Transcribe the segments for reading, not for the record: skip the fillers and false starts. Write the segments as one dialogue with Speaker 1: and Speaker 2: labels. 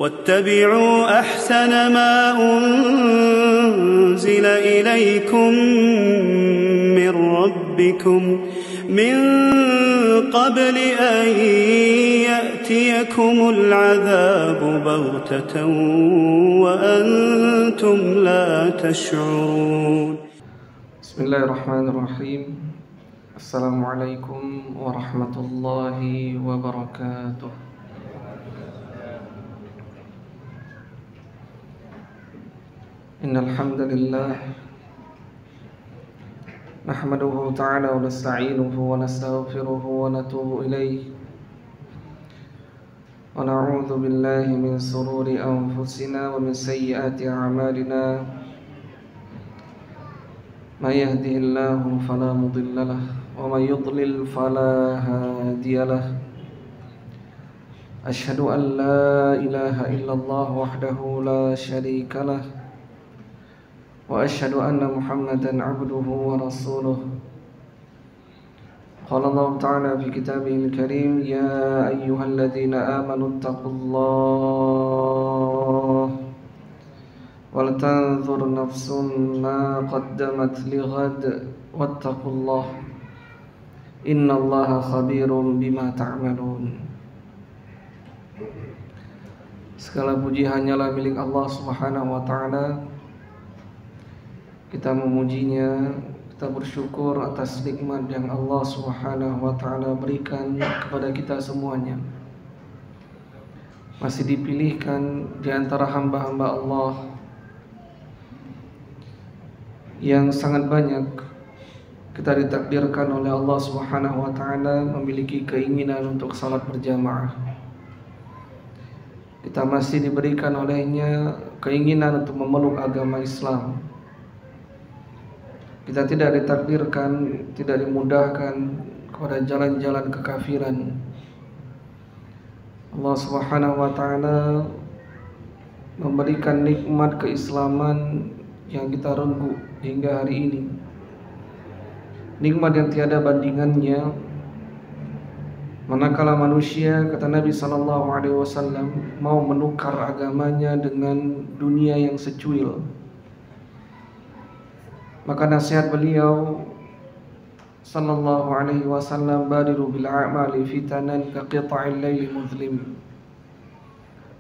Speaker 1: واتبعوا أحسن ما أنزل إليكم من ربكم من قبل أن يأتيكم العذاب بغتة وأنتم لا تشعرون.
Speaker 2: بسم الله الرحمن الرحيم. السلام عليكم ورحمة الله وبركاته. إن الحمد لله نحمده تعالى ونستعينه ونستغفره ونتوب إليه ونعوذ بالله من شرور أنفسنا ومن سيئات أعمالنا من يهده الله فلا مضل له ومن يضلل فلا هادي له. أشهد أن لا إله إلا الله وحده لا شريك له وأشهد أن محمدا عبده ورسوله. قال الله تعالى في كتابه الكريم: يا أيها الذين آمنوا اتقوا الله ولتنظر نفس ما قدمت لغد واتقوا الله إن الله خبير بما تعملون. Segala puji hanyalah milik Allah Subhanahu wa ta'ala. Kita memujinya, kita bersyukur atas nikmat yang Allah Subhanahu wa ta'ala berikan kepada kita semuanya. Masih dipilihkan di antara hamba-hamba Allah yang sangat banyak. Kita ditakdirkan oleh Allah Subhanahu wa ta'ala memiliki keinginan untuk salat berjamaah. Kita masih diberikan olehnya keinginan untuk memeluk agama Islam. Kita tidak ditakdirkan, tidak dimudahkan kepada jalan-jalan kekafiran. Allah Subhanahu wa ta'ala memberikan nikmat keislaman yang kita renggu hingga hari ini. Nikmat yang tiada bandingannya. Manakala manusia, kata Nabi SAW, mau menukar agamanya dengan dunia yang secuil, maka nasihat beliau sallallahu alaihi wasallam, badiru bil a'mali fitanan ka qita'il laili muzlim.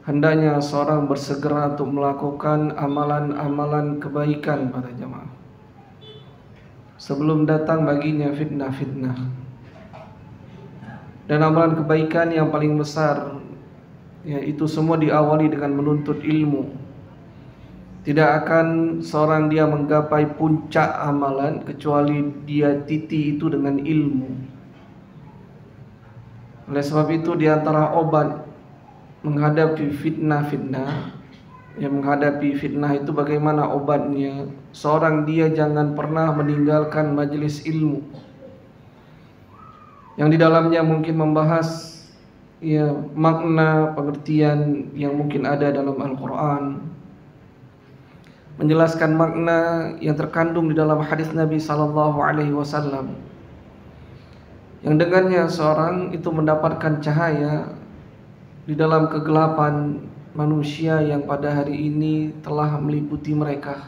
Speaker 2: Hendaknya seorang bersegera untuk melakukan amalan-amalan kebaikan pada jamaah sebelum datang baginya fitnah-fitnah. Dan amalan kebaikan yang paling besar, yaitu semua diawali dengan menuntut ilmu. Tidak akan seorang dia menggapai puncak amalan kecuali dia titi itu dengan ilmu. Oleh sebab itu, di antara obat menghadapi fitnah-fitnah, yang menghadapi fitnah itu bagaimana obatnya? Seorang dia jangan pernah meninggalkan majelis ilmu yang di dalamnya mungkin membahas makna pengertian yang mungkin ada dalam Al-Quran, menjelaskan makna yang terkandung di dalam hadis Nabi SAW, yang dengannya seorang itu mendapatkan cahaya di dalam kegelapan manusia yang pada hari ini telah meliputi mereka.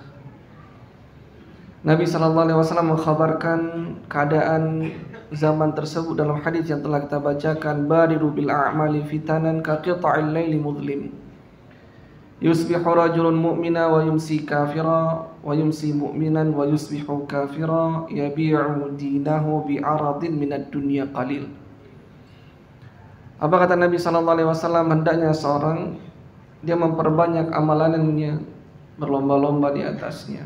Speaker 2: Nabi SAW mengkhabarkan keadaan zaman tersebut dalam hadis yang telah kita bacakan, badiru bil a'mali fitanan ka qita'il laili muzlim. Yusbihu rajulun mu'mina wa yumsi kafira wa yumsi mu'minan wa yusbihu kafira yabi'u dinahu bi'aradin minad dunya qalil. Apa kata Nabi SAW? Hendaknya seorang dia memperbanyak amalannya, berlomba-lomba di atasnya,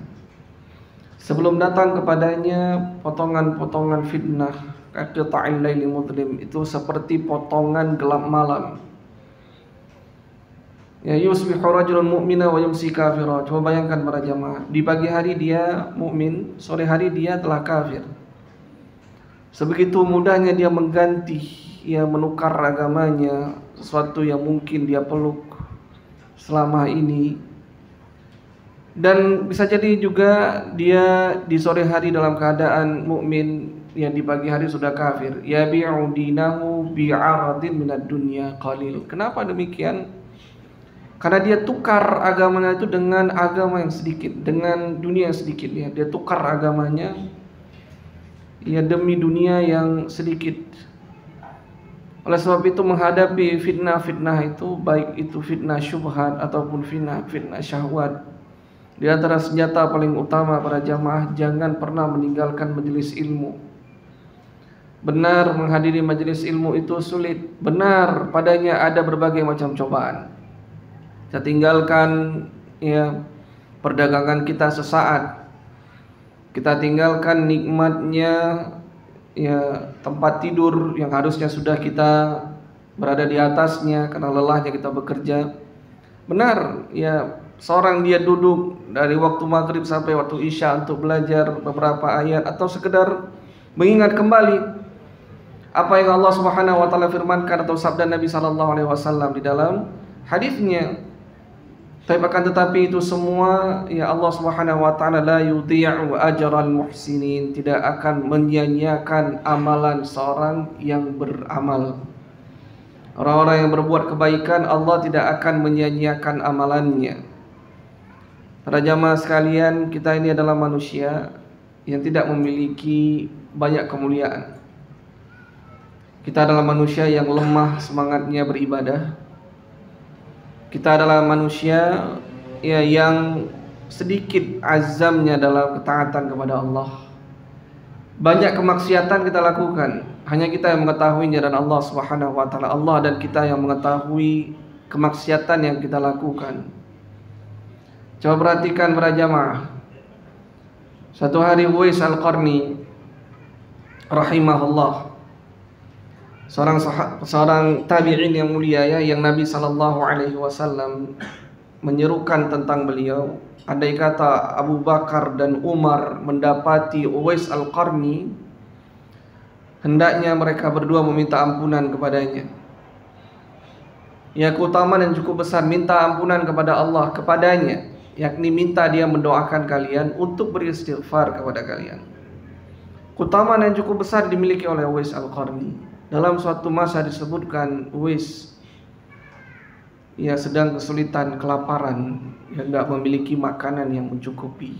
Speaker 2: sebelum datang kepadanya potongan-potongan fitnah. Qita'il laili muzlim itu seperti potongan gelap malam. Ya, yusbihu rajulun mu'mina wa yumsi kafira. Coba bayangkan para jamaah, di pagi hari dia mukmin, sore hari dia telah kafir. Sebegitu mudahnya dia mengganti, menukar agamanya, sesuatu yang mungkin dia peluk selama ini. Dan bisa jadi juga dia di sore hari dalam keadaan mukmin, yang di pagi hari sudah kafir. Yabi'u dinahu bi'aradin minad dunya qalil. Kenapa demikian? Karena dia tukar agamanya itu dengan agama yang sedikit, dengan dunia yang sedikit ya. Dia tukar agamanya ya demi dunia yang sedikit. Oleh sebab itu menghadapi fitnah-fitnah itu, baik itu fitnah syubhat ataupun fitnah syahwat, di antara senjata paling utama para jamaah, jangan pernah meninggalkan majelis ilmu. Benar, menghadiri majelis ilmu itu sulit. Benar, padanya ada berbagai macam cobaan. Kita tinggalkan ya perdagangan kita sesaat. Kita tinggalkan nikmatnya ya tempat tidur yang harusnya sudah kita berada di atasnya karena lelahnya kita bekerja. Benar, ya seorang dia duduk dari waktu maghrib sampai waktu isya untuk belajar beberapa ayat atau sekedar mengingat kembali apa yang Allah Subhanahu wa taala firmankan atau sabda Nabi sallallahu alaihi wasallam di dalam hadisnya. Tetapi itu semua ya Allah Subhanahu wa taala la yudhi'u ajral muhsinin, tidak akan menyia-nyiakan amalan seorang yang beramal. Orang-orang yang berbuat kebaikan Allah tidak akan menyia-nyiakan amalannya. Para jamaah sekalian, kita ini adalah manusia yang tidak memiliki banyak kemuliaan. Kita adalah manusia yang lemah semangatnya beribadah. Kita adalah manusia ya yang sedikit azamnya dalam ketaatan kepada Allah. Banyak kemaksiatan kita lakukan, hanya kita yang mengetahuinya dan Allah Subhanahu wa taala. Allah dan kita yang mengetahui kemaksiatan yang kita lakukan. Coba perhatikan para jamaah. Satu hari Uwais Al-Qarni rahimahullah, seorang tabi'in yang mulia ya, yang Nabi sallallahu alaihi wasallam menyerukan tentang beliau, andai kata Abu Bakar dan Umar mendapati Uwais Al-Qarni, hendaknya mereka berdua meminta ampunan kepadanya. Ya, keutamaan yang cukup besar minta ampunan kepada Allah kepadanya, yakni minta dia mendoakan kalian untuk beristighfar kepada kalian. Keutamaan yang cukup besar dimiliki oleh Uwais Al-Qarni. Dalam suatu masa disebutkan Uwais ya sedang kesulitan, kelaparan, ya tidak memiliki makanan yang mencukupi.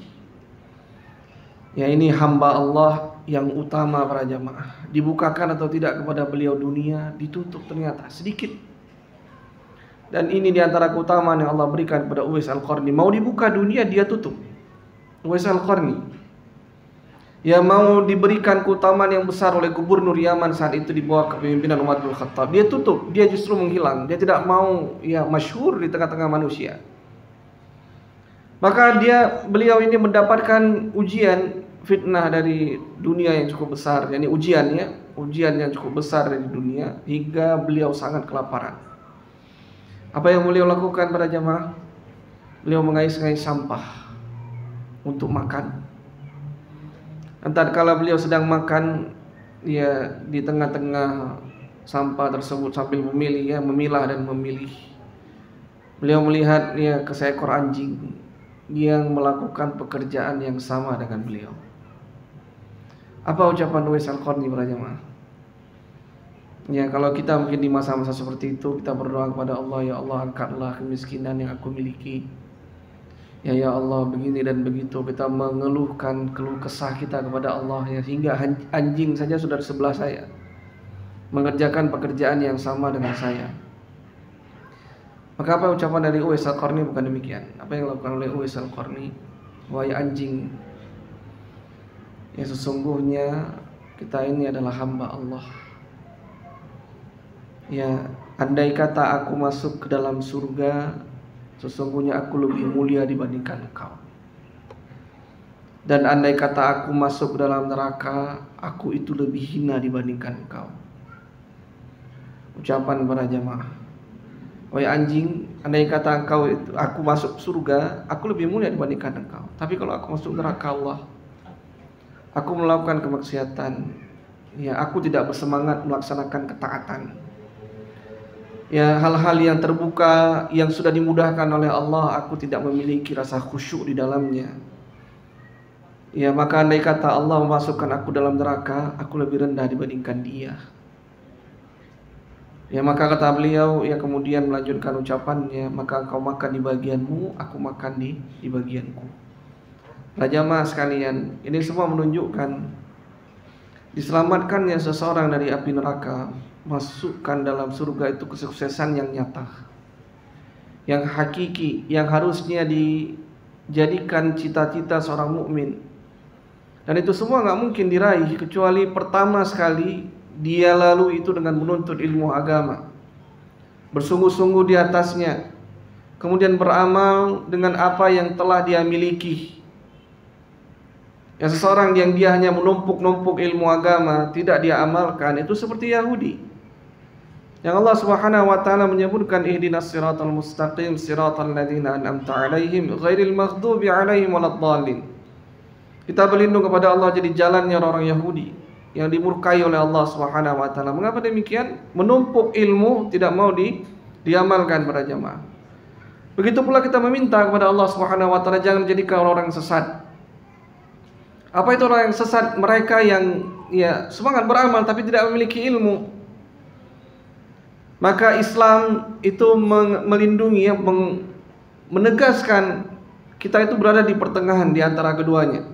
Speaker 2: Ya, ini hamba Allah yang utama para jamaah. Dibukakan atau tidak kepada beliau dunia, ditutup ternyata sedikit. Dan ini diantara keutamaan yang Allah berikan kepada Uwais Al-Qarni. Mau dibuka dunia dia tutup. Uwais Al-Qarni ya mau diberikan keutamaan yang besar oleh Gubernur Yaman saat itu di bawah kepemimpinan Umar bin Khattab, dia tutup, dia justru menghilang, dia tidak mau ya masyhur di tengah-tengah manusia. Maka beliau ini mendapatkan ujian fitnah dari dunia yang cukup besar, yakni ujian yang cukup besar dari dunia hingga beliau sangat kelaparan. Apa yang beliau lakukan pada jamaah? Beliau mengais-ngais sampah untuk makan. Entah kala beliau sedang makan, ya di tengah-tengah sampah tersebut sambil memilah dan memilih, beliau melihat ya seekor anjing yang melakukan pekerjaan yang sama dengan beliau. Apa ucapan Uwais Al-Qarni para jamaah? Ya, kalau kita mungkin di masa-masa seperti itu kita berdoa kepada Allah, ya Allah angkatlah kemiskinan yang aku miliki. Ya Allah begini dan begitu, kita mengeluhkan keluh kesah kita kepada Allah ya, sehingga anjing saja sudah di sebelah saya mengerjakan pekerjaan yang sama dengan saya. Maka apa ucapan dari Uwais Al-Qarni? Bukan demikian. Apa yang dilakukan oleh Uwais Al-Qarni? Wahai anjing, ya sesungguhnya kita ini adalah hamba Allah. Ya, andai kata aku masuk ke dalam surga, sesungguhnya aku lebih mulia dibandingkan engkau. Dan andai kata aku masuk ke dalam neraka, aku itu lebih hina dibandingkan engkau. Ucapan para jamaah. Wahai anjing, andai kata aku masuk surga, aku lebih mulia dibandingkan engkau. Tapi kalau aku masuk neraka Allah, aku melakukan kemaksiatan, ya aku tidak bersemangat melaksanakan ketaatan. Ya, hal-hal yang terbuka yang sudah dimudahkan oleh Allah, aku tidak memiliki rasa khusyuk di dalamnya. Ya, maka andai kata Allah memasukkan aku dalam neraka, aku lebih rendah dibandingkan dia. Ya maka kata beliau, ya kemudian melanjutkan ucapannya, maka engkau makan di bagianmu, aku makan di bagianku. Para jamaah sekalian, ini semua menunjukkan diselamatkannya seseorang dari api neraka, masukkan dalam surga itu kesuksesan yang nyata, yang hakiki, yang harusnya dijadikan cita-cita seorang mukmin. Dan itu semua nggak mungkin diraih kecuali pertama sekali dia lalu itu dengan menuntut ilmu agama, bersungguh-sungguh di atasnya, kemudian beramal dengan apa yang telah dia miliki. Ya, seseorang yang dia hanya menumpuk-numpuk ilmu agama, tidak dia amalkan, itu seperti Yahudi. Yang Allah Subhanahu wa taala menyebutkan ihdinas siratal mustaqim siratal ladzina an'amta 'alaihim ghairil maghdubi 'alaihim waladdallin. Kita berlindung kepada Allah jadi jalannya orang Yahudi yang dimurkai oleh Allah Subhanahu wa taala. Mengapa demikian? Menumpuk ilmu tidak mau diamalkan para jamaah. Begitu pula kita meminta kepada Allah Subhanahu wa taala jangan jadikan orang sesat. Apa itu orang yang sesat? Mereka yang ya semangat beramal tapi tidak memiliki ilmu. Maka Islam itu melindungi, menegaskan kita itu berada di pertengahan di antara keduanya.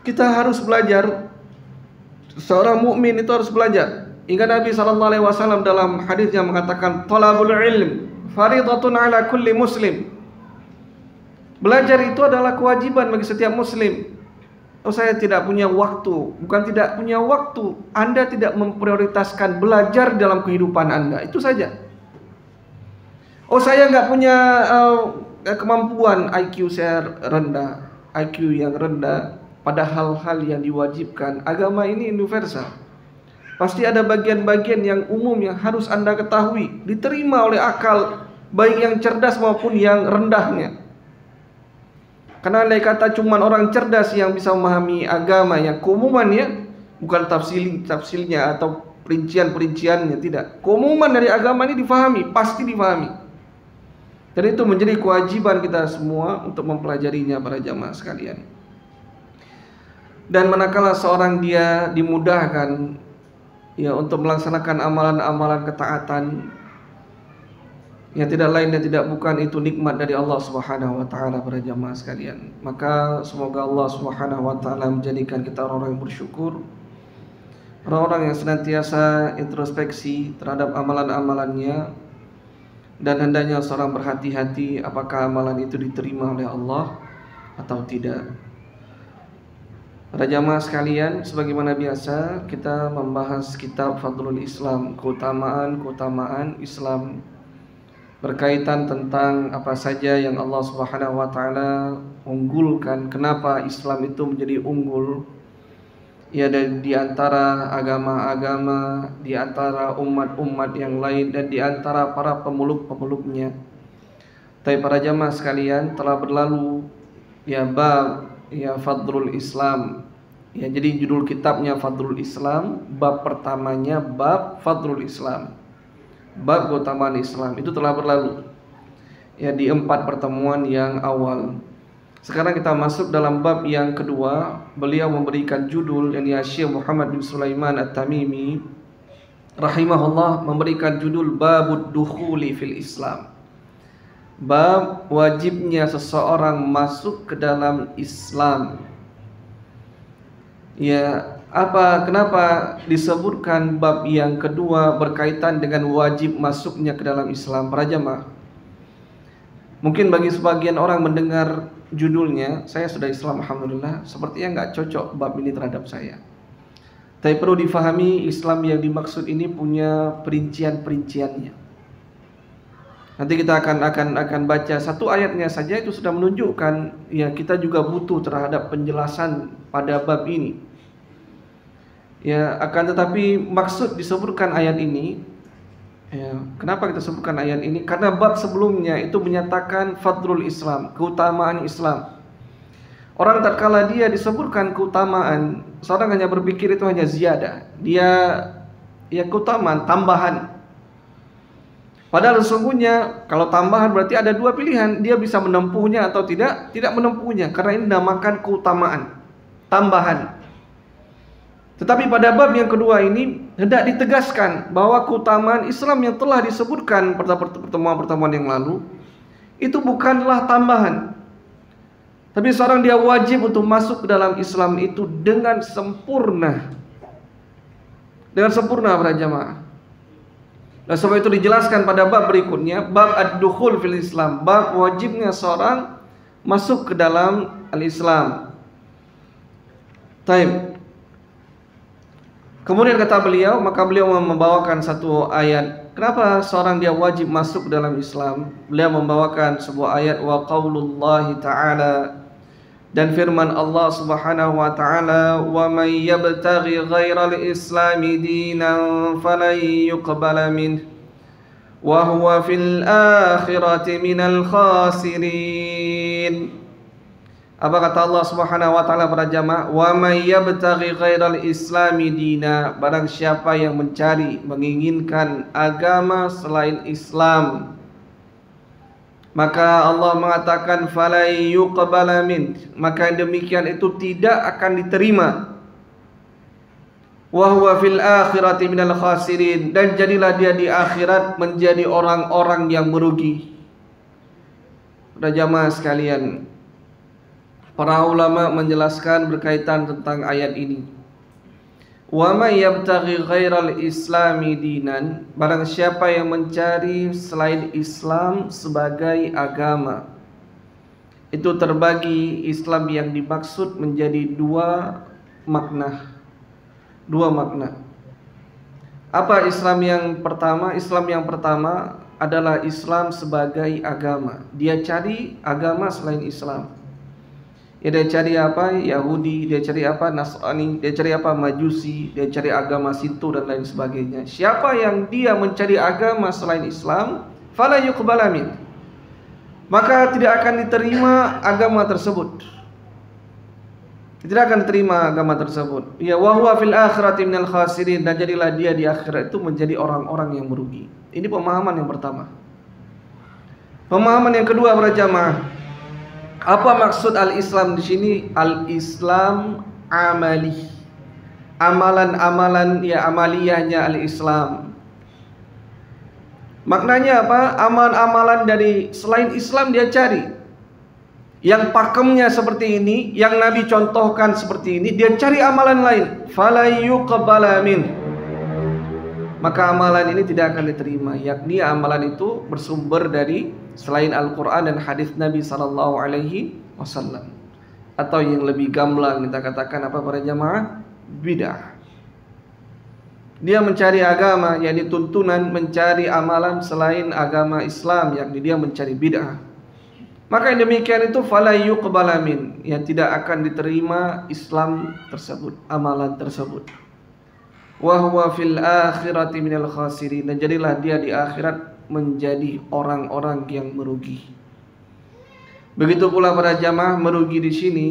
Speaker 2: Kita harus belajar. Seorang mukmin itu harus belajar. Hingga Nabi SAW dalam hadisnya mengatakan, "Talabul ilm faridatun ala kulli muslim." Belajar itu adalah kewajiban bagi setiap muslim. Oh, saya tidak punya waktu. Bukan tidak punya waktu, Anda tidak memprioritaskan belajar dalam kehidupan Anda. Itu saja. Oh, saya nggak punya kemampuan, IQ saya rendah, IQ yang rendah pada hal-hal yang diwajibkan. Agama ini universal. Pasti ada bagian-bagian yang umum yang harus Anda ketahui, diterima oleh akal, baik yang cerdas maupun yang rendahnya. Karena andai kata cuma orang cerdas yang bisa memahami agama yang keumumannya, bukan tafsilnya atau perincian-perinciannya, tidak. Keumuman dari agama ini difahami, pasti difahami. Dan itu menjadi kewajiban kita semua untuk mempelajarinya para jamaah sekalian. Dan manakala seorang dia dimudahkan ya untuk melaksanakan amalan-amalan ketaatan, ya tidak lain dan tidak bukan itu nikmat dari Allah Subhanahu wa taala para jamaah sekalian. Maka semoga Allah Subhanahu wa taala menjadikan kita orang-orang yang bersyukur, orang-orang yang senantiasa introspeksi terhadap amalan-amalannya, dan hendaknya seorang berhati-hati apakah amalan itu diterima oleh Allah atau tidak. Para jamaah sekalian, sebagaimana biasa kita membahas kitab Fadlul Islam, keutamaan Islam, berkaitan tentang apa saja yang Allah Subhanahu wa taala unggulkan. Kenapa Islam itu menjadi unggul? Ya, di antara agama-agama, di antara umat-umat yang lain, dan di antara para pemeluk-pemeluknya. Tapi para jamaah sekalian, telah berlalu ya bab ya Fadlul Islam. Ya, jadi judul kitabnya Fadlul Islam, bab pertamanya bab Fadlul Islam. Bab keutamaan Islam itu telah berlalu ya di 4 pertemuan yang awal. Sekarang kita masuk dalam bab yang kedua. Beliau memberikan judul, yang Syekh Muhammad bin Sulaiman At-Tamimi rahimahullah memberikan judul Babud Dukhuli fil Islam. Bab wajibnya seseorang masuk ke dalam Islam. Ya, kenapa disebutkan bab yang kedua berkaitan dengan wajib masuknya ke dalam Islam para jamaah? Mungkin bagi sebagian orang mendengar judulnya, saya sudah Islam alhamdulillah, sepertinya nggak cocok bab ini terhadap saya. Tapi perlu difahami, Islam yang dimaksud ini punya perincian-perinciannya. Nanti kita akan baca satu ayatnya saja, itu sudah menunjukkan ya kita juga butuh terhadap penjelasan pada bab ini. Ya, akan tetapi maksud disebutkan ayat ini, ya, kenapa kita sebutkan ayat ini? Karena bab sebelumnya itu menyatakan fadlul Islam, keutamaan Islam. Orang tatkala dia disebutkan keutamaan, seorang hanya berpikir itu hanya ziyadah. Dia ya keutamaan, tambahan. Padahal sesungguhnya kalau tambahan berarti ada 2 pilihan, dia bisa menempuhnya atau tidak menempuhnya, karena ini dinamakan keutamaan, tambahan. Tetapi pada bab yang kedua ini hendak ditegaskan bahwa keutamaan Islam yang telah disebutkan pada pertemuan-pertemuan yang lalu itu bukanlah tambahan. Tapi seorang dia wajib untuk masuk ke dalam Islam itu dengan sempurna. Dengan sempurna para jamaah. Dan sebab itu dijelaskan pada bab berikutnya, bab ad-dukhul fil Islam, bab wajibnya seorang masuk ke dalam al-Islam. Taib. Kemudian kata beliau, maka beliau membawakan satu ayat. Kenapa seorang dia wajib masuk dalam Islam? Beliau membawakan sebuah ayat wa qaulullahi ta'ala, dan firman Allah Subhanahu wa taala, wa may yabtaghi ghairal islami dinan falan yuqbala minh wa huwa fil akhirati minal khasirin. Apa kata Allah Subhanahu wa taala pada jamaah? Wa may yabtaghi ghairal islami dina, barang siapa yang mencari, menginginkan agama selain Islam, maka Allah mengatakan fala yuqbala min, maka demikian itu tidak akan diterima. Wa huwa fil akhirati minal khasirin, dan jadilah dia di akhirat menjadi orang-orang yang merugi. Pada jamaah sekalian, para ulama menjelaskan berkaitan tentang ayat ini. Wa may yabtaghi ghairal islami dinan, barang siapa yang mencari selain Islam sebagai agama. Itu terbagi Islam yang dimaksud menjadi dua makna. Apa Islam yang pertama? Islam yang pertama adalah Islam sebagai agama. Dia cari agama selain Islam. Ya, dia cari apa? Yahudi, dia cari apa? Nasrani, dia cari apa? Majusi, dia cari agama situ dan lain sebagainya. Siapa yang dia mencari agama selain Islam, fala yuqbala min, maka tidak akan diterima agama tersebut. Tidak akan diterima agama tersebut. Ya, wa huwa fil akhirati minal khasirin, dan jadilah dia di akhirat itu menjadi orang-orang yang merugi. Ini pemahaman yang pertama. Pemahaman yang kedua para jamaah, apa maksud al-Islam di sini? Al-Islam amali, amalan-amalan, ya amaliyahnya al-Islam. Maknanya apa? Amalan-amalan dari selain Islam dia cari. Yang pakemnya seperti ini, yang Nabi contohkan seperti ini, dia cari amalan lain. Fala yuqbala min, maka amalan ini tidak akan diterima. Yakni amalan itu bersumber dari selain Al-Quran dan hadis Nabi SAW, atau yang lebih gamblang kita katakan apa para jamaah? Bid'ah. Dia mencari agama, yakni tuntunan mencari amalan selain agama Islam, yakni dia mencari bid'ah. Maka yang demikian itu fala yuqbala min, yang tidak akan diterima Islam tersebut, amalan tersebut. Wa huwa fil akhirati minal khasirin, dan jadilah dia di akhirat menjadi orang-orang yang merugi. Begitu pula para jamaah, merugi di sini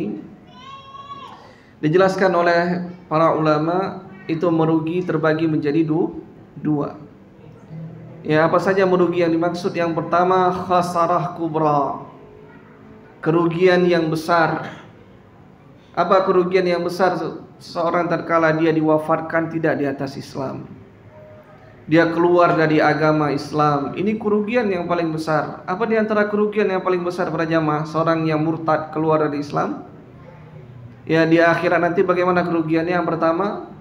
Speaker 2: dijelaskan oleh para ulama, itu merugi terbagi menjadi dua. Ya, apa saja merugi yang dimaksud? Yang pertama, khasarah kubra, kerugian yang besar. Apa kerugian yang besar? Seorang tatkala dia diwafatkan tidak di atas Islam, dia keluar dari agama Islam, ini kerugian yang paling besar. Apa di antara kerugian yang paling besar para jamaah? Seorang yang murtad keluar dari Islam, ya di akhirat nanti bagaimana kerugiannya? Yang pertama,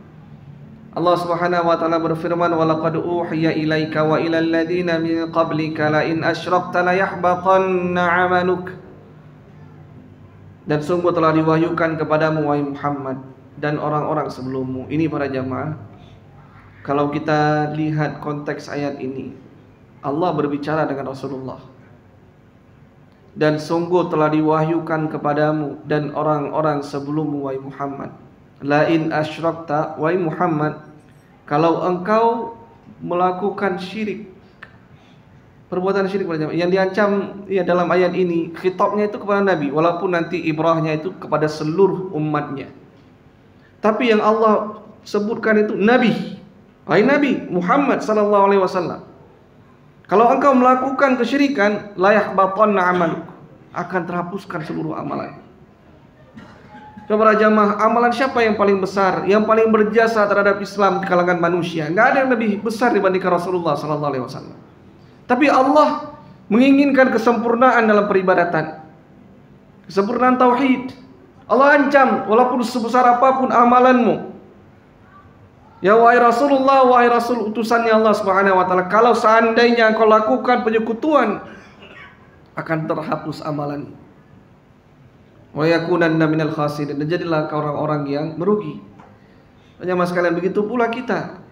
Speaker 2: Allah Subhanahu wa taala berfirman, wa laqad uhiya ilaika wa ilal ladzina min qablika la in asyrakta la yahbatanna 'amaluk, dan sungguh telah diwahyukan kepadamu wahai Muhammad dan orang-orang sebelummu. Ini para jamaah, kalau kita lihat konteks ayat ini, Allah berbicara dengan Rasulullah, dan sungguh telah diwahyukan kepadamu dan orang-orang sebelummu wahai Muhammad. La in asyrakta, wahai Muhammad, kalau engkau melakukan syirik, perbuatan syirik yang diancam ya dalam ayat ini, khitabnya itu kepada Nabi, walaupun nanti ibrahnya itu kepada seluruh umatnya. Tapi yang Allah sebutkan itu Nabi. Wahai Nabi Muhammad sallallahu alaihi wasallam, kalau engkau melakukan kesyirikan, la yahbatanna amaluk, akan terhapuskan seluruh amalan. Coba para jamaah, amalan siapa yang paling besar, yang paling berjasa terhadap Islam di kalangan manusia? Nggak ada yang lebih besar dibandingkan Rasulullah SAW. Tapi Allah menginginkan kesempurnaan dalam peribadatan, kesempurnaan tauhid. Allah ancam, walaupun sebesar apapun amalanmu, ya wahai Rasulullah, wahai Rasul utusannya Allah Subhanahu wa taala, kalau seandainya engkau lakukan penyekutuan, akan terhapus amalan. Wa yakunanna minal khasirin, dan jadilah kau orang-orang yang merugi. Jemaah sekalian, begitu pula kita.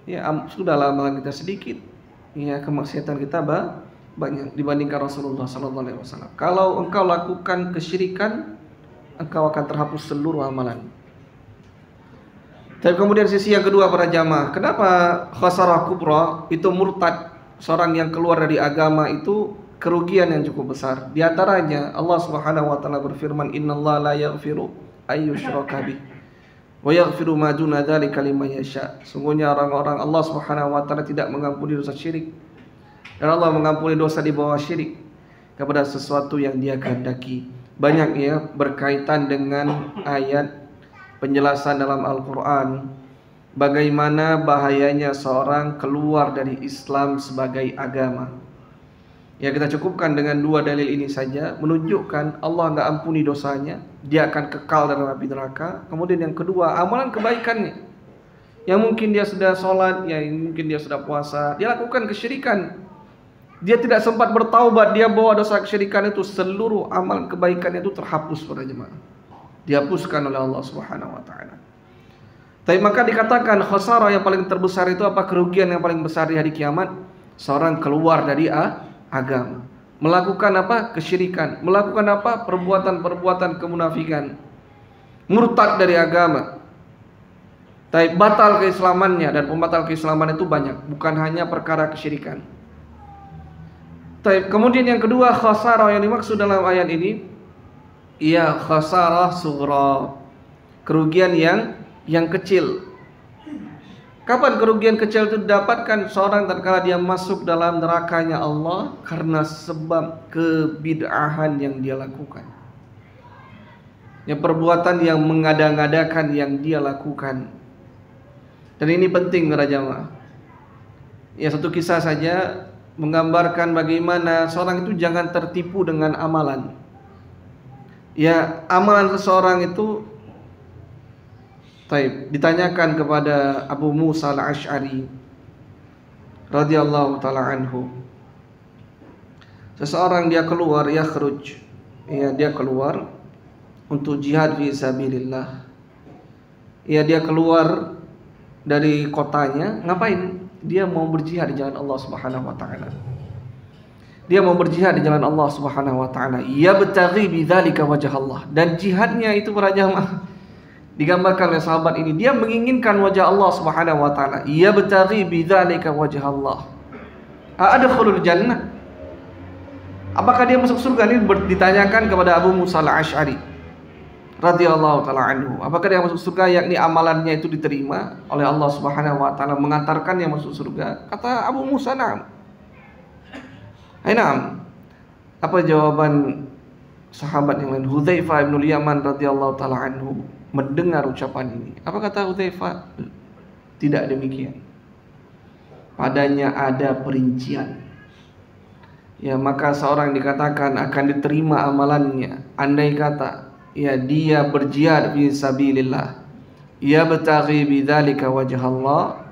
Speaker 2: Ya, sudahlah amalan kita sedikit, ya kemaksiatan kita banyak dibandingkan Rasulullah sallallahu alaihi wasallam. Kalau engkau lakukan kesyirikan, engkau akan terhapus seluruh amalan. Tapi kemudian sisi yang kedua para jamaah, kenapa khasarah kubra itu murtad, seorang yang keluar dari agama itu kerugian yang cukup besar. Di antaranya Allah Subhanahu wa taala berfirman, "Innallaha la yaghfiru ayyushraka bih wa yaghfiru ma duna dzalika liman yasha." Sungguhnya orang-orang Allah Subhanahu wa taala tidak mengampuni dosa syirik, dan Allah mengampuni dosa di bawah syirik kepada sesuatu yang Dia kehendaki. Banyak ya berkaitan dengan ayat penjelasan dalam Al-Quran bagaimana bahayanya seorang keluar dari Islam sebagai agama. Ya, kita cukupkan dengan dua dalil ini saja, menunjukkan Allah nggak ampuni dosanya, dia akan kekal dalam api neraka. Kemudian yang kedua, amalan kebaikannya, yang mungkin dia sudah sholat, ya mungkin dia sudah puasa, dia lakukan kesyirikan, dia tidak sempat bertaubat, dia bawa dosa kesyirikan itu, seluruh amalan kebaikannya itu terhapus pada jemaah, dihapuskan oleh Allah Subhanahu wa taala. Tapi maka dikatakan khasarah yang paling terbesar itu apa? Kerugian yang paling besar di hari kiamat, seorang keluar dari agama, melakukan apa? Kesyirikan, melakukan apa? Perbuatan-perbuatan kemunafikan, murtad dari agama. Tapi batal keislamannya, dan pembatal keislaman itu banyak, bukan hanya perkara kesyirikan. Tapi kemudian yang kedua, khasarah yang dimaksud dalam ayat ini, ia khasarah sughra, kerugian yang kecil. Kapan kerugian kecil itu didapatkan? Seorang tatkala dia masuk dalam nerakanya Allah karena sebab kebid'ahan yang dia lakukan, ya perbuatan yang mengada-ngadakan yang dia lakukan. Dan ini penting para jamaah. Ya, satu kisah saja menggambarkan bagaimana seorang itu jangan tertipu dengan amalan. Ya, amalan seseorang itu ditanyakan kepada Abu Musa al-Ash'ari radhiyallahu taala anhu. Seseorang dia keluar, yakhruj, ya dia keluar untuk jihad fi sabilillah. Ya, dia keluar dari kotanya, ngapain? Dia mau berjihad di jalan Allah Subhanahu wa taala. Dia mau berjihad di jalan Allah Subhanahu wa taala. Yabtaghi bidzalika wajh Allah. Dan jihadnya itu para jamaah digambarkan oleh sahabat ini, dia menginginkan wajah Allah Subhanahu wa taala. Yabtaghi bidzalika wajh Allah. Adkhulul jannah. Apakah dia masuk surga? Ini ditanyakan kepada Abu Musa al-Ash'ari radhiyallahu taala anhu. Apakah dia masuk surga, yakni amalannya itu diterima oleh Allah Subhanahu wa taala mengantarkannya masuk surga? Kata Abu Musa, "Na'am." Naam. Apa jawaban sahabat yang lain? Hudzaifah bin Yaman radhiyallahu taala anhu mendengar ucapan ini. Apa kata Hudzaifah? Tidak demikian. Padanya ada perincian. Ya, maka seorang dikatakan akan diterima amalannya andai kata ya dia berjihad fi sabilillah, ya bataghi bidzalika wajh Allah.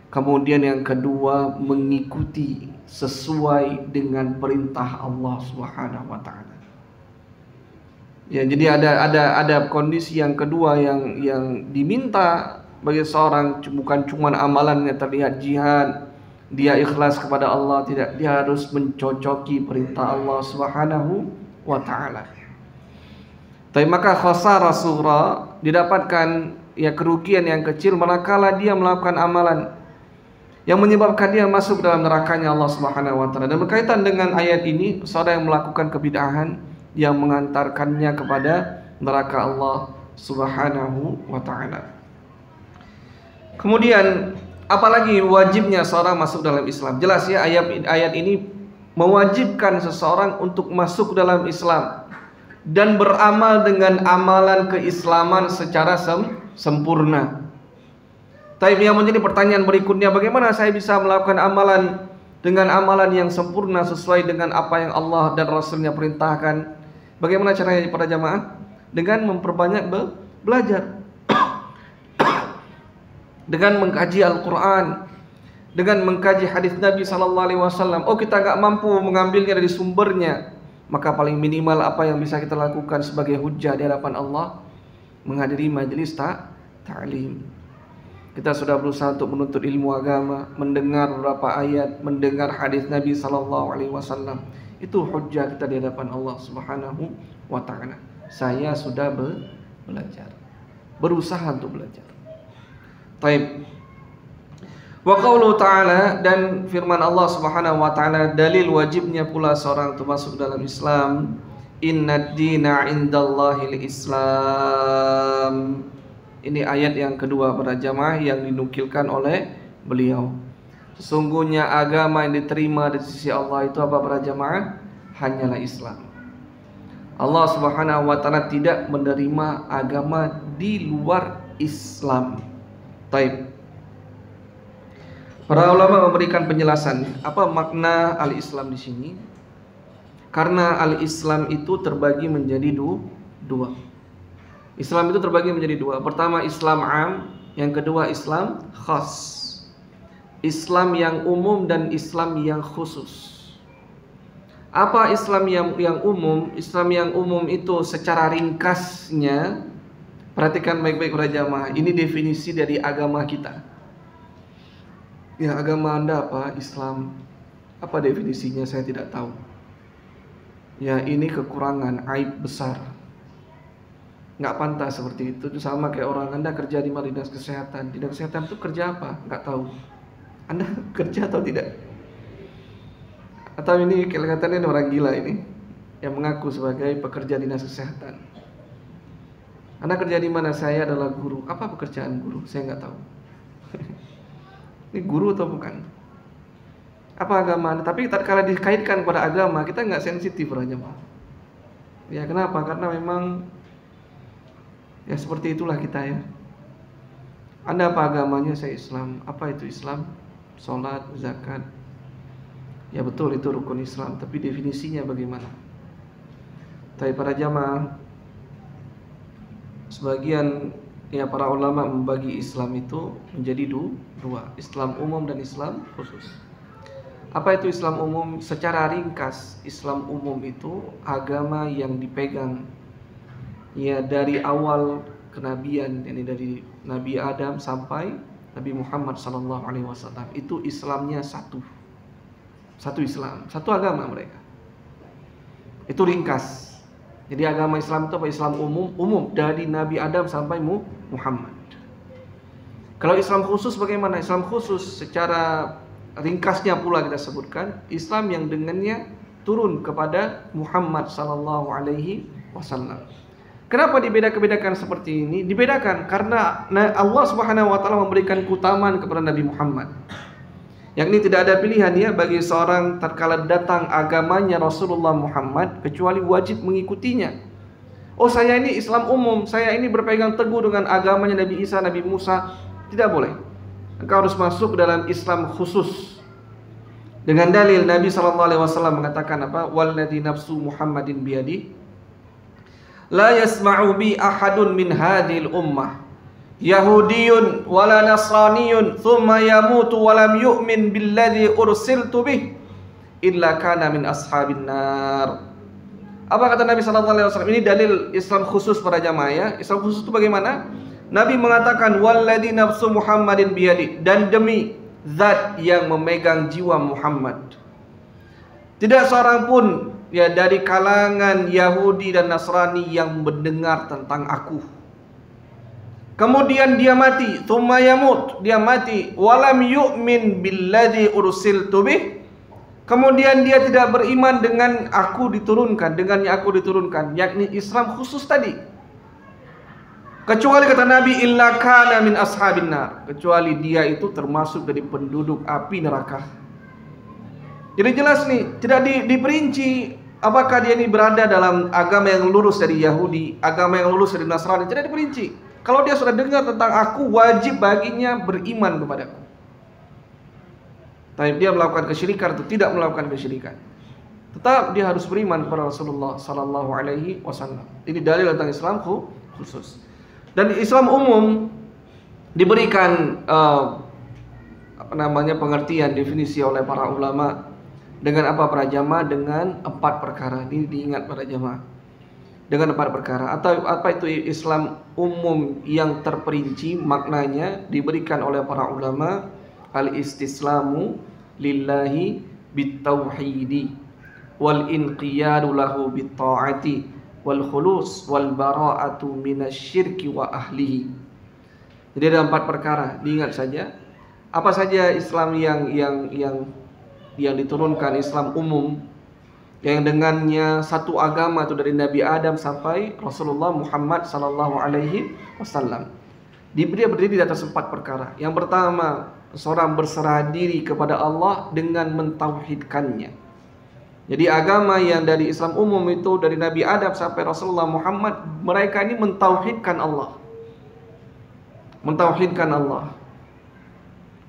Speaker 2: Kemudian yang kedua, mengikuti sesuai dengan perintah Allah Subhanahu wa taala. Ya, jadi ada kondisi yang kedua yang diminta bagi seorang, bukan cuma amalannya terlihat jihad, dia ikhlas kepada Allah, tidak, dia harus mencocoki perintah Allah Subhanahu wa taala. Tapi maka khasarah sughra didapatkan ya kerugian yang kecil manakala dia melakukan amalan yang menyebabkan dia masuk dalam nerakanya Allah Subhanahu wa taala. Dan berkaitan dengan ayat ini, seorang yang melakukan kebid'ahan yang mengantarkannya kepada neraka Allah Subhanahu wa taala. Kemudian apalagi wajibnya seorang masuk dalam Islam. Jelas ya, ayat ini mewajibkan seseorang untuk masuk dalam Islam. dan beramal dengan amalan keislaman secara sempurna. Tapi yang menjadi pertanyaan berikutnya, bagaimana saya bisa melakukan amalan dengan amalan yang sempurna sesuai dengan apa yang Allah dan Rasulnya perintahkan? Bagaimana caranya para jamaah? Dengan memperbanyak belajar, dengan mengkaji Al-Quran, dengan mengkaji hadis Nabi SAW. Oh, kita nggak mampu mengambilnya dari sumbernya, maka paling minimal apa yang bisa kita lakukan sebagai hujjah di hadapan Allah, menghadiri majelis ta'lim. Kita sudah berusaha untuk menuntut ilmu agama, mendengar beberapa ayat, mendengar hadis Nabi SAW. Itu hujjah kita di hadapan Allah Subhanahu wa ta'ala. Saya sudah belajar, berusaha untuk belajar. Taib. Wa qauluhu ta'ala, dan firman Allah Subhanahu wa ta'ala, dalil wajibnya pula seorang itu masuk dalam Islam. Innad dina indallahil Islam. Ini ayat yang kedua para jamaah yang dinukilkan oleh beliau. Sesungguhnya agama yang diterima di sisi Allah itu apa para jamaah? Hanyalah Islam. Allah Subhanahu wa ta'ala tidak menerima agama di luar Islam. Taib. Para ulama memberikan penjelasan apa makna al-Islam di sini. Karena al-Islam itu terbagi menjadi dua. Islam itu terbagi menjadi dua. Pertama Islam am, yang kedua Islam khas. Islam yang umum dan Islam yang khusus. Apa Islam yang umum? Islam yang umum itu secara ringkasnya, perhatikan baik-baik para jamaah, ini definisi dari agama kita. Ya, agama Anda apa? Islam. Apa definisinya? Saya tidak tahu. Ya, ini kekurangan, aib besar. Nggak pantas seperti itu. Itu sama kayak orang, Anda kerja di dinas kesehatan. Dinas kesehatan itu kerja apa? Nggak tahu. Anda kerja atau tidak? Atau ini kelihatannya orang gila ini yang mengaku sebagai pekerja dinas kesehatan. Anda kerja di mana? Saya adalah guru. Apa pekerjaan guru? Saya nggak tahu. Ini guru atau bukan? Apa agama Anda? Tapi kalau dikaitkan pada agama, kita nggak sensitif aja, Pak. Ya, kenapa? Karena memang ya seperti itulah kita ya. Anda apa agamanya? Saya Islam. Apa itu Islam? Sholat, zakat. Ya betul, itu rukun Islam. Tapi definisinya bagaimana? Tapi para jamaah, sebagian ya para ulama membagi Islam itu menjadi dua, Islam umum dan Islam khusus. Apa itu Islam umum? Secara ringkas, Islam umum itu agama yang dipegang ya dari awal kenabian, yakni dari Nabi Adam sampai Nabi Muhammad SAW. Itu Islamnya satu Islam, satu agama mereka. Itu ringkas. Jadi agama Islam itu apa? Islam umum dari Nabi Adam sampai Muhammad. Kalau Islam khusus bagaimana? Islam khusus secara ringkasnya pula kita sebutkan Islam yang dengannya turun kepada Muhammad SAW. Kenapa dibedakan seperti ini? Dibedakan karena Allah Subhanahu wa taala memberikan keutamaan kepada Nabi Muhammad. Yakni tidak ada pilihan ya bagi seorang tatkala datang agamanya Rasulullah Muhammad kecuali wajib mengikutinya. Oh, saya ini Islam umum, saya ini berpegang teguh dengan agamanya Nabi Isa, Nabi Musa. Tidak boleh. Engkau harus masuk dalam Islam khusus. Dengan dalil Nabi SAW mengatakan apa? Walladzi nafsu Muhammadin biyadihi la yasma'u bi ahadun min hadhil ummah Yahudiyun wala Nasraniyun thumma yamutu walam yu'min billadhi ursiltu bih illa kana min ashabin nar. Apa kata Nabi SAW? Ini dalil Islam khusus para jamaah ya. Islam khusus itu bagaimana? Nabi mengatakan walladzi nafsu Muhammadin biyadi, dan demi zat yang memegang jiwa Muhammad, tidak seorang pun ya dari kalangan Yahudi dan Nasrani yang mendengar tentang aku, kemudian dia mati, tsumma yamut, dia mati, walam yu'min billadzi ursiltu bih, kemudian dia tidak beriman dengan aku diturunkan, dengannya aku diturunkan, yakni Islam khusus tadi. Kecuali kata Nabi illa kana min ashabin nar, kecuali dia itu termasuk dari penduduk api neraka. Jadi jelas nih, tidak diperinci Apakah dia ini berada dalam agama yang lurus dari Yahudi, agama yang lurus dari Nasrani? Tidak diperinci. Kalau dia sudah dengar tentang aku, wajib baginya beriman kepadaku. Tapi dia melakukan kesyirikan atau tidak melakukan kesyirikan, tetap dia harus beriman kepada Rasulullah Sallallahu Alaihi Wasallam. Ini dalil tentang Islam khusus. Dan Islam umum diberikan pengertian definisi oleh para ulama. Dengan apa para jamaah? Dengan 4 perkara. Ini diingat para jamaah. Dengan 4 perkara. Atau apa itu Islam umum yang terperinci maknanya diberikan oleh para ulama. Al-istislamu lillahi bitauhidi wal inqiyadu lahu bitta'ati wal khulus wal bara'atu minasyirki wa ahlihi. Jadi ada 4 perkara. Diingat saja. Apa saja Islam yang diturunkan, Islam umum yang dengannya satu agama itu dari Nabi Adam sampai Rasulullah Muhammad sallallahu alaihi wasallam. Dia berdiri di atas 4 perkara. Yang pertama, seorang berserah diri kepada Allah dengan mentauhidkannya. Jadi agama yang dari Islam umum itu dari Nabi Adam sampai Rasulullah Muhammad, mereka ini mentauhidkan Allah. Mentauhidkan Allah.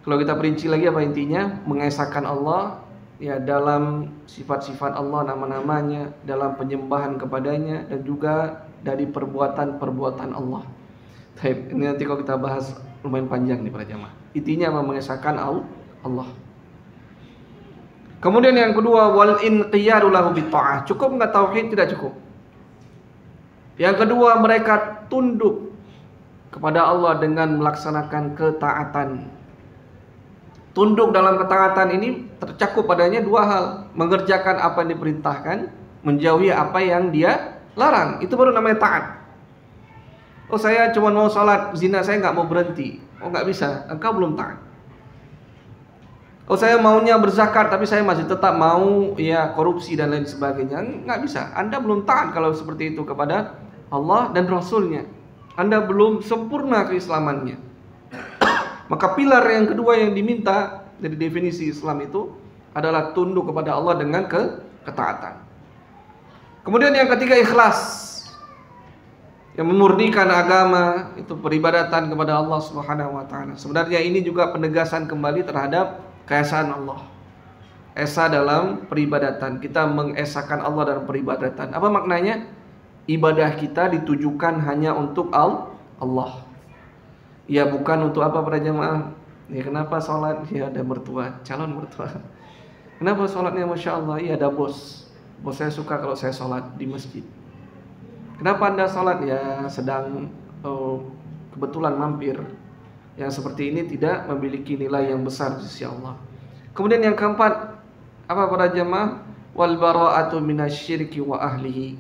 Speaker 2: Kalau kita perinci lagi apa intinya? Mengesahkan Allah ya dalam sifat-sifat Allah, nama-namanya, dalam penyembahan kepadanya, dan juga dari perbuatan-perbuatan Allah. Baik, ini nanti kalau kita bahas lumayan panjang nih para jamaah. Intinya apa? Mengesahkan Allah. Kemudian yang kedua, wal inqiyadu lahu bitta'ah. Cukup enggak tauhid? Tidak cukup. Yang kedua, mereka tunduk kepada Allah dengan melaksanakan ketaatan. Tunduk dalam ketaatan ini tercakup padanya 2 hal. Mengerjakan apa yang diperintahkan, menjauhi apa yang dia larang. Itu baru namanya taat. Oh, saya cuma mau sholat, zina saya nggak mau berhenti. Oh, nggak bisa, engkau belum taat. Oh, saya maunya berzakat tapi saya masih tetap mau ya korupsi dan lain sebagainya. Nggak bisa. Anda belum taat kalau seperti itu kepada Allah dan Rasulnya. Anda belum sempurna keislamannya. Maka pilar yang kedua yang diminta dari definisi Islam itu adalah tunduk kepada Allah dengan ketaatan. Kemudian yang ketiga, ikhlas. Yang memurnikan agama, itu peribadatan kepada Allah Subhanahu wa taala. Sebenarnya ini juga penegasan kembali terhadap keesaan Allah. Esa dalam peribadatan. Kita mengesahkan Allah dalam peribadatan. Apa maknanya? Ibadah kita ditujukan hanya untuk Allah. Ya bukan untuk apa para jamaah. Ya kenapa sholat? Ya ada mertua, calon mertua. Kenapa sholatnya Masya Allah? Ya ada bos. Bos saya suka kalau saya sholat di masjid. Kenapa Anda sholat? Ya sedang kebetulan mampir. Yang seperti ini tidak memiliki nilai yang besar di sisi Allah. Kemudian yang keempat, apa para jamaah? Wal bara'atu minasyirki wa ahlihi.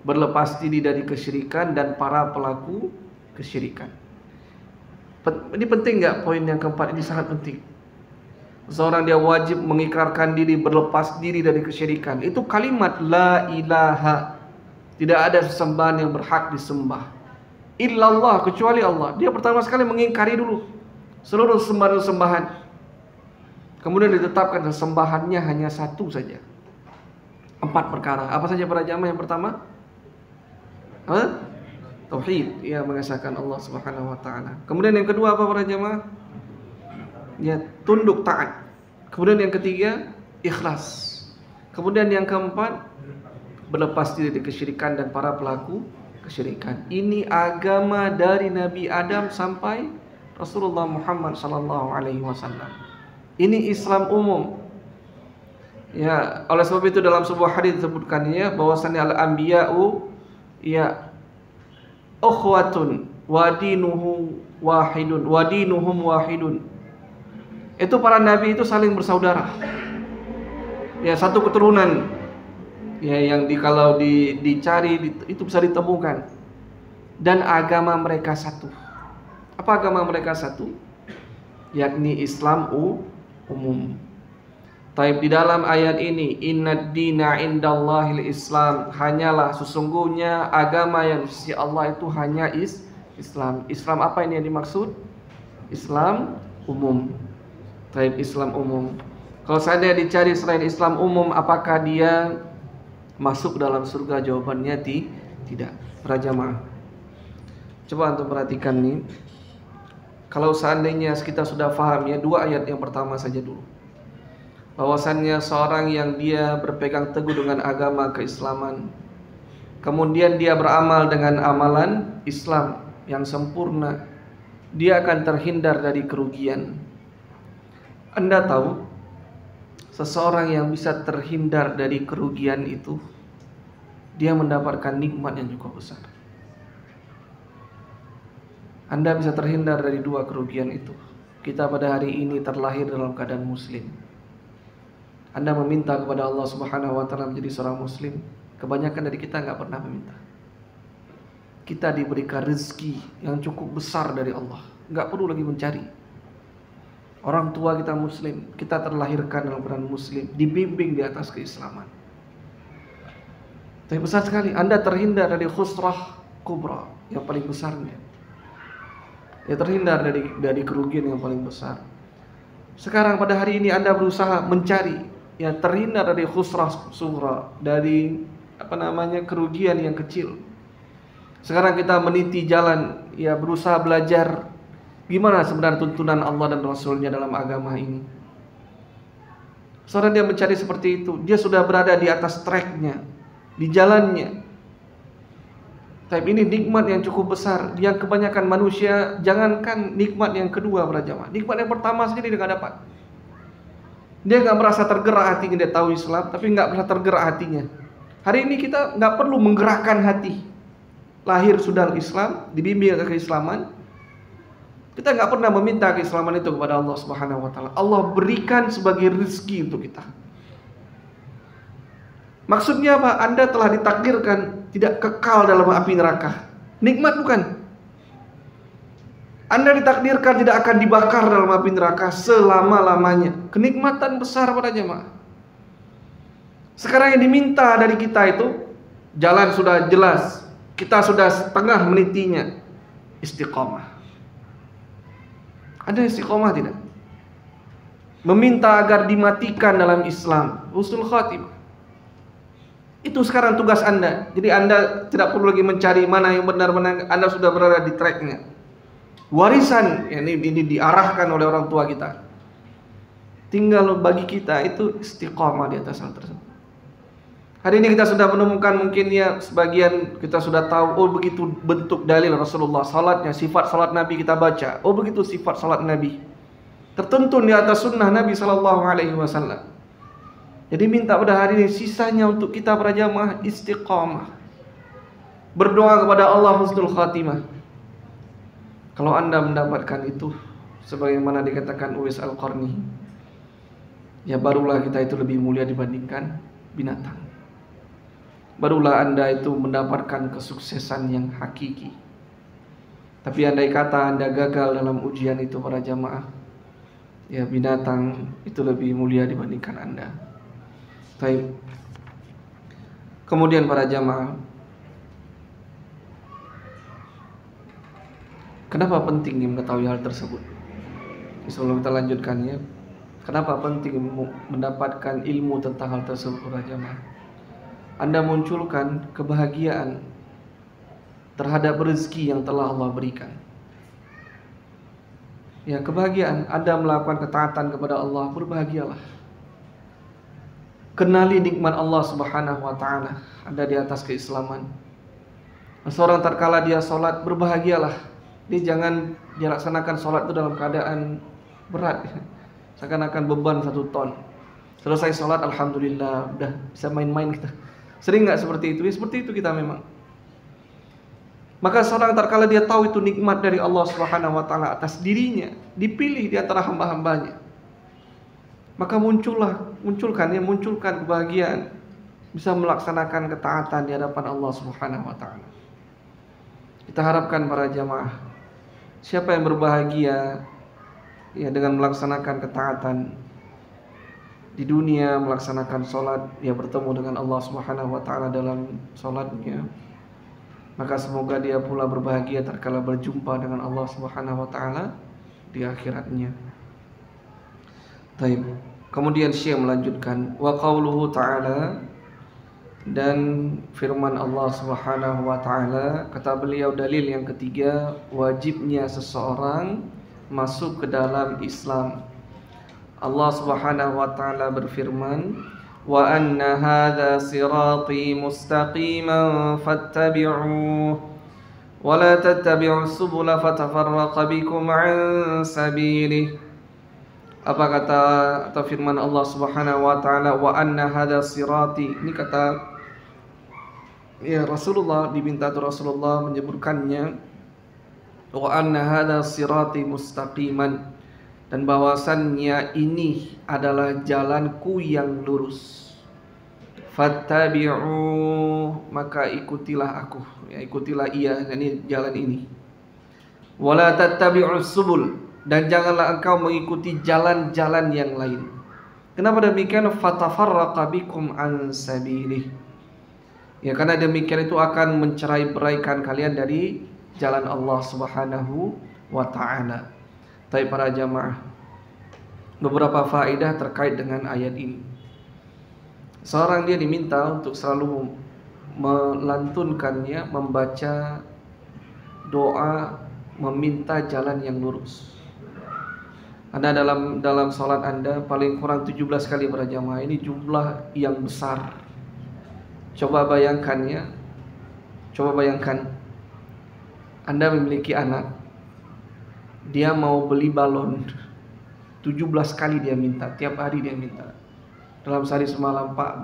Speaker 2: Berlepas diri dari kesyirikan dan para pelaku kesyirikan. Ini penting nggak? Poin yang keempat ini sangat penting. Seorang dia wajib mengikrarkan diri, berlepas diri dari kesyirikan. Itu kalimat la ilaha. Tidak ada sesembahan yang berhak disembah illallah, kecuali Allah. Dia pertama sekali mengingkari dulu seluruh sembahan-sembahan. Kemudian ditetapkan sesembahannya hanya satu saja. 4 perkara. Apa saja para jamaah? Yang pertama, tauhid, ya mengesahkan Allah Subhanahu wa taala. Kemudian yang kedua apa para jamaah? Ya tunduk taat. Kemudian yang ketiga, ikhlas. Kemudian yang keempat, berlepas diri dari kesyirikan dan para pelaku kesyirikan. Ini agama dari Nabi Adam sampai Rasulullah Muhammad sallallahu alaihi wasallam. Ini Islam umum. Ya, oleh sebab itu dalam sebuah hadis disebutkannya bahwasanya al-anbiya'u ya ukhwatun wa dinuhum wahidun. Itu para nabi itu saling bersaudara. Ya, satu keturunan. Ya, yang kalau dicari itu bisa ditemukan. Dan agama mereka satu. Apa agama mereka satu? Yakni Islam umum. Taib di dalam ayat ini, innad dina indallahil Islam, hanyalah sesungguhnya agama yang di sisi Allah itu hanya Islam. Islam apa ini yang dimaksud? Islam umum. Taib Islam umum. Kalau saya dicari selain Islam umum, apakah dia masuk dalam surga? Jawabannya tidak. Para jamaah, coba untuk perhatikan nih. Kalau seandainya kita sudah paham ya, 2 ayat yang pertama saja dulu, bahwasannya seorang yang dia berpegang teguh dengan agama keislaman, kemudian dia beramal dengan amalan Islam yang sempurna, dia akan terhindar dari kerugian. Anda tahu, seseorang yang bisa terhindar dari kerugian itu, dia mendapatkan nikmat yang cukup besar. Anda bisa terhindar dari 2 kerugian itu. Kita pada hari ini terlahir dalam keadaan muslim. Anda meminta kepada Allah Subhanahu wa ta'ala menjadi seorang muslim. Kebanyakan dari kita nggak pernah meminta. Kita diberikan rezeki yang cukup besar dari Allah, nggak perlu lagi mencari. Orang tua kita muslim, kita terlahirkan dalam keadaan muslim, dibimbing di atas keislaman. Tapi besar sekali, Anda terhindar dari khusrah kubra yang paling besarnya. Ya, terhindar dari kerugian yang paling besar. Sekarang pada hari ini Anda berusaha mencari, ya, terhindar dari khusrah sughra, dari kerugian yang kecil. Sekarang kita meniti jalan, ya, berusaha belajar gimana sebenarnya tuntunan Allah dan Rasulnya dalam agama ini. Seorang dia mencari seperti itu, dia sudah berada di atas tracknya, di jalannya. Tapi ini nikmat yang cukup besar, yang kebanyakan manusia, jangankan nikmat yang kedua para jamaah, nikmat yang pertama saja dia nggak dapat. Dia nggak merasa tergerak hatinya, dia tahu Islam, tapi nggak merasa tergerak hatinya. Hari ini kita nggak perlu menggerakkan hati. Lahir sudah Islam, dibimbing ke keislaman. Kita nggak pernah meminta keislaman itu kepada Allah Subhanahu wa ta'ala. Allah berikan sebagai rezeki untuk kita. Maksudnya apa? Anda telah ditakdirkan tidak kekal dalam api neraka. Nikmat bukan? Anda ditakdirkan tidak akan dibakar dalam api neraka selama-lamanya. Kenikmatan besar pada jemaah. Sekarang yang diminta dari kita itu, jalan sudah jelas, kita sudah setengah menitinya, istiqomah. Ada istiqomah tidak? Meminta agar dimatikan dalam Islam, husnul khatimah. Itu sekarang tugas Anda. Jadi Anda tidak perlu lagi mencari mana yang benar-benar, Anda sudah berada di tracknya. Warisan ini diarahkan oleh orang tua kita. Tinggal bagi kita itu istiqomah di atas hal tersebut. Hari ini kita sudah menemukan, mungkin ya sebagian kita sudah tahu, oh begitu bentuk dalil Rasulullah, salatnya, sifat salat Nabi kita baca, oh begitu sifat salat Nabi, tertuntun di atas sunnah Nabi SAW. Jadi minta pada hari ini, sisanya untuk kita para jamaah istiqamah, berdoa kepada Allah husnul khatimah. Kalau Anda mendapatkan itu, sebagaimana dikatakan Uwais Al-Qarni, ya barulah kita itu lebih mulia dibandingkan binatang. Barulah Anda itu mendapatkan kesuksesan yang hakiki. Tapi andai kata Anda gagal dalam ujian itu para jamaah, ya binatang itu lebih mulia dibandingkan Anda. Baik. Kemudian para jamaah, kenapa penting mengetahui hal tersebut? Sebelum kita lanjutkan ya, kenapa penting mendapatkan ilmu tentang hal tersebut para jamaah? Anda munculkan kebahagiaan terhadap rezeki yang telah Allah berikan. Ya, kebahagiaan Anda melakukan ketaatan kepada Allah, berbahagialah. Kenali nikmat Allah Subhanahu wa ta'ala, Anda di atas keislaman. Seorang tatkala dia sholat, berbahagialah. Dia jangan dia laksanakan sholat itu dalam keadaan berat, seakan-akan beban 1 ton. Selesai sholat, alhamdulillah, udah bisa main-main kita. Sering nggak seperti itu? Ya, seperti itu kita memang. Maka seorang tatkala dia tahu itu nikmat dari Allah Subhanahu wa ta'ala atas dirinya, dipilih di antara hamba-hambanya, maka munculkan kebahagiaan, bisa melaksanakan ketaatan di hadapan Allah Subhanahu wa ta'ala. Kita harapkan para jamaah, siapa yang berbahagia ya dengan melaksanakan ketaatan di dunia, melaksanakan sholat, ya bertemu dengan Allah Subhanahu wa ta'ala dalam sholatnya, maka semoga dia pula berbahagia tatkala berjumpa dengan Allah Subhanahu wa ta'ala di akhiratnya. Baik. Kemudian Syekh melanjutkan, wa qauluhu ta'ala, Dan firman Allah Subhanahu wa taala, kata beliau dalil yang ketiga, wajibnya seseorang masuk ke dalam Islam. Allah Subhanahu wa taala berfirman, wa anna hadza sirati mustaqiman fattabi'uhu wa la tattabi'us subula fatafarraqa bikum an sabilihi. Apa kata atau firman Allah Subhanahu wa taala, wa anna hadza sirati. Ini kata ya Rasulullah, diminta tuh Rasulullah menyebutkannya, wa anna hadza sirati mustaqiman, dan bahwasannya ini adalah jalanku yang lurus. Fattabi'u, maka ikutilah aku, ya ikutilah ia, ini jalan ini. Wala tattabi'us subul, dan janganlah engkau mengikuti jalan-jalan yang lain. Kenapa demikian? Fatafarraqa bikum an sabilih. Ya karena demikian itu akan mencerai-beraikan kalian dari jalan Allah Subhanahu wa taala. Tapi para jamaah, beberapa faedah terkait dengan ayat ini. Seorang dia diminta untuk selalu melantunkannya, membaca doa meminta jalan yang lurus. Anda dalam salat Anda paling kurang 17 kali para jamaah. Ini jumlah yang besar. Coba bayangkan ya. Coba bayangkan Anda memiliki anak, dia mau beli balon, 17 kali dia minta, tiap hari dia minta. Dalam sehari semalam, Pak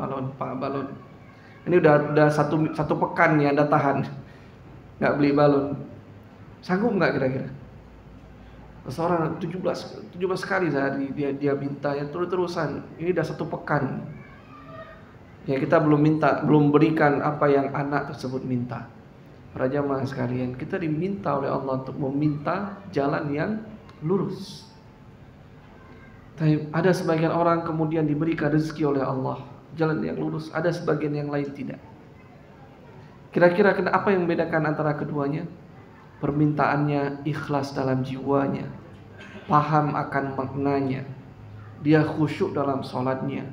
Speaker 2: balon. Ini udah satu pekan nih Anda tahan nggak beli balon. Sanggup nggak kira-kira? Seorang 17 kali sehari dia minta ya terus-terusan. Ini udah satu pekan. Ya kita belum berikan apa yang anak tersebut minta. Para jamaah sekalian, kita diminta oleh Allah untuk meminta jalan yang lurus. Tapi ada sebagian orang kemudian diberikan rezeki oleh Allah jalan yang lurus, ada sebagian yang lain tidak. Kira-kira apa yang membedakan antara keduanya? Permintaannya ikhlas dalam jiwanya, paham akan maknanya, dia khusyuk dalam sholatnya.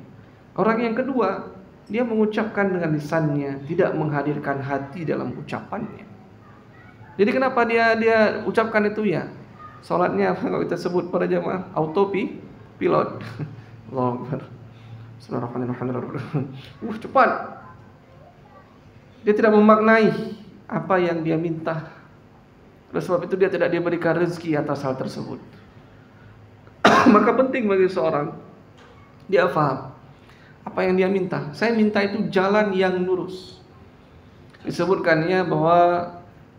Speaker 2: Orang yang kedua, dia mengucapkan dengan lisannya, tidak menghadirkan hati dalam ucapannya. Jadi kenapa dia ucapkan itu ya? Sholatnya kalau kita sebut para jamaah pilot. Allahu Akbar. Bismillahirrahmanirrahim. Cepat. Dia tidak memaknai apa yang dia minta. Oleh sebab itu dia tidak diberikan rezeki atas hal tersebut. Maka penting bagi seorang dia faham apa yang dia minta. Saya minta itu jalan yang lurus. Disebutkannya bahwa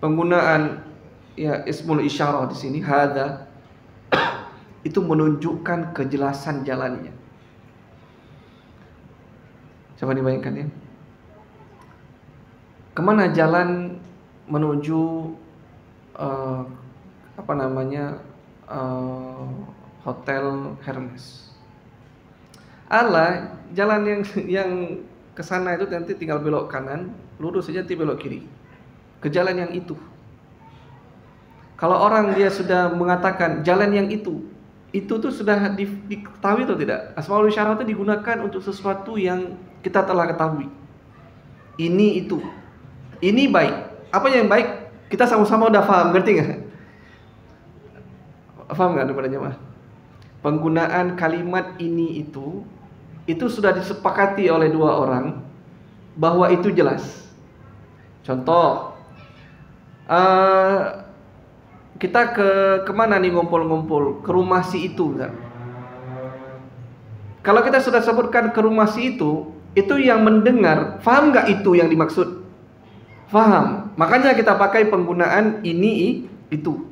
Speaker 2: penggunaan ya ismul isyarah di sini hadza itu menunjukkan kejelasan jalannya. Coba dibayangkan ya. Kemana jalan menuju Hotel Hermes? Jalan yang ke sana itu nanti tinggal belok kanan, lurus saja nanti belok kiri. Ke jalan yang itu. Kalau orang dia sudah mengatakan jalan yang itu tuh sudah diketahui atau tidak? Asmaul isyarah itu digunakan untuk sesuatu yang kita telah ketahui. Ini itu. Ini baik. Apa yang baik? Kita sama-sama udah paham, ngerti nggak? Paham nggak daripada jemaah? Penggunaan kalimat ini itu sudah disepakati oleh dua orang bahwa itu jelas. Contoh, kita kemana nih ngumpul-ngumpul? Ke rumah si itu kan? Kalau kita sudah sebutkan ke rumah si itu yang mendengar paham nggak itu yang dimaksud? Paham. Makanya kita pakai penggunaan ini itu.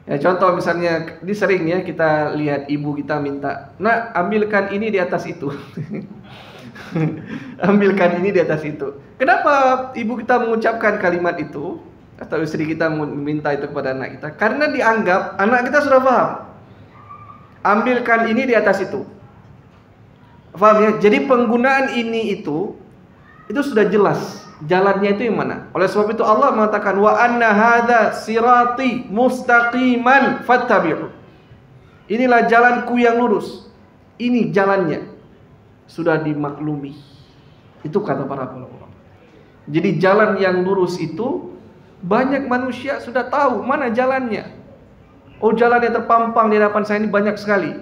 Speaker 2: Ya contoh misalnya, ini sering ya kita lihat ibu kita minta, nak ambilkan ini di atas itu. Ambilkan ini di atas itu. Kenapa ibu kita mengucapkan kalimat itu? Atau istri kita meminta itu kepada anak kita? Karena dianggap anak kita sudah paham. Ambilkan ini di atas itu. Paham ya? Jadi penggunaan ini itu sudah jelas. Jalannya itu yang mana? Oleh sebab itu Allah mengatakan wa anna hadza sirati mustaqiman fattabi'u. Inilah jalanku yang lurus. Ini jalannya. Sudah dimaklumi. Itu kata para ulama. Jadi jalan yang lurus itu banyak manusia sudah tahu mana jalannya. Oh, jalan yang terpampang di hadapan saya ini banyak sekali.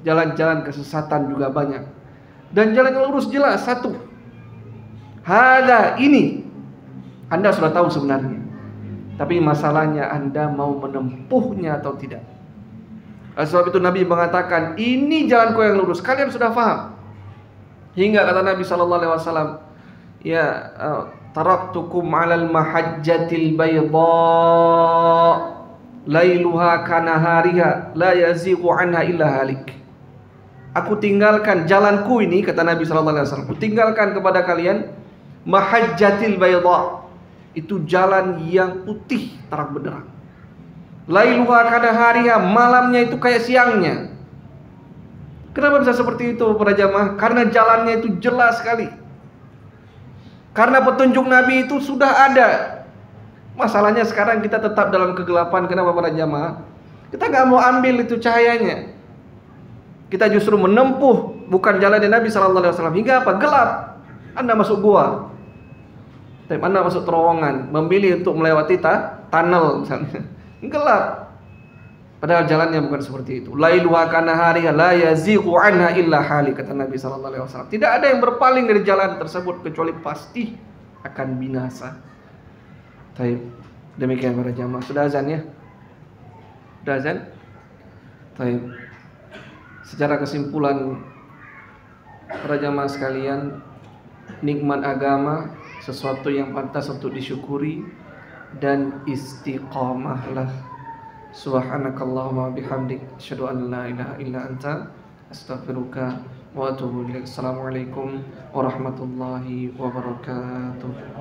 Speaker 2: Jalan-jalan kesesatan juga banyak. Dan jalan yang lurus jelas satu. Hada ini. Anda sudah tahu sebenarnya. Tapi masalahnya Anda mau menempuhnya atau tidak. Sebab itu Nabi mengatakan, ini jalanku yang lurus. Kalian sudah paham. Hingga kata Nabi SAW, ya, taraktukum 'alal mahajjatil bayda lailuha kanahariha la yazighu anha illa halik. Aku tinggalkan jalanku ini, kata Nabi SAW, aku tinggalkan kepada kalian mahajjatil bayda, itu jalan yang putih terang benderang. Lailuha kanahariha, malamnya itu kayak siangnya. Kenapa bisa seperti itu para jamaah? Karena jalannya itu jelas sekali. Karena petunjuk Nabi itu sudah ada. Masalahnya sekarang kita tetap dalam kegelapan. Kenapa para jamaah? Kita nggak mau ambil itu cahayanya. Kita justru menempuh bukan jalannya Nabi SAW. Hingga apa? Gelap. Anda masuk gua, Anda masuk terowongan, memilih untuk melewati tunnel misalnya. Gelap. Padahal jalannya bukan seperti itu. Lailuha kanahariha la yazighu anha illa halik, kata Nabi SAW. Tidak ada yang berpaling dari jalan tersebut kecuali pasti akan binasa. Taib. Demikian para jamaah. Sudah azan ya? Sudah azan? Taib. Secara kesimpulan para jamaah sekalian, nikmat agama sesuatu yang pantas untuk disyukuri dan istiqamahlah. Subhanakallahumma bihamdik, asyhadu an la ilaha illa anta, astaghfiruka wa atubu ilaik. Assalamualaikum warahmatullahi wabarakatuh.